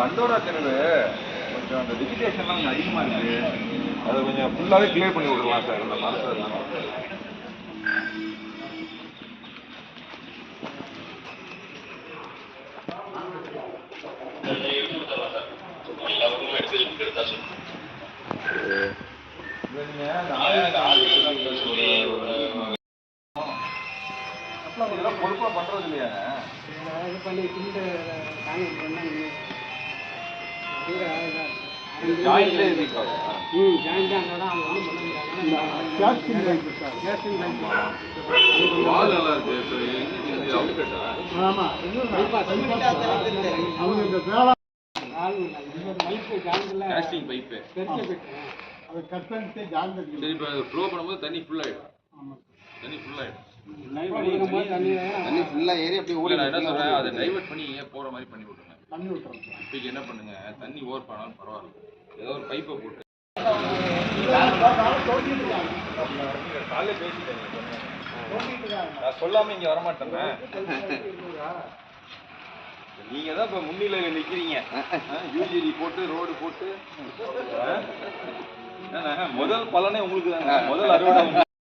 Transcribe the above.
Andorra கிணறு கொஞ்சம் அந்த வெஜிடேஷன்லாம் கொஞ்சம் அதிகமாக இருக்கு. அதை கொஞ்சம் ஃபுல்லாகவே கிளியர் பண்ணி விடலாம் சார் அந்த மரத்தை. இதெல்லாம் பொறுப்பா பண்றது இல்லையா? தண்ணி ஃபுல்லாயிடும். தண்ணி ஃபுல்லா ஏறி அப்படியே ஓடி. நான் என்ன சொல்றேன், அதை டைவர்ட் பண்ணி போற மாதிரி பண்ணி விட்டுருங்க. இப்போக்கு என்ன பண்ணுங்க, தண்ணி ஓவர் பண்ணாலும் பரவாயில்ல, ஏதோ ஒரு பைப்பை போட்டு காலையில் பேசிட்டேன். நான் சொல்லாம இங்க வரமாட்டேன். நீங்க தான் இப்ப முன்னிலையில நிக்கிறீங்க. யூஜிடி போட்டு ரோடு போட்டு முதல் பலனே உங்களுக்கு தான், முதல் அறுவடை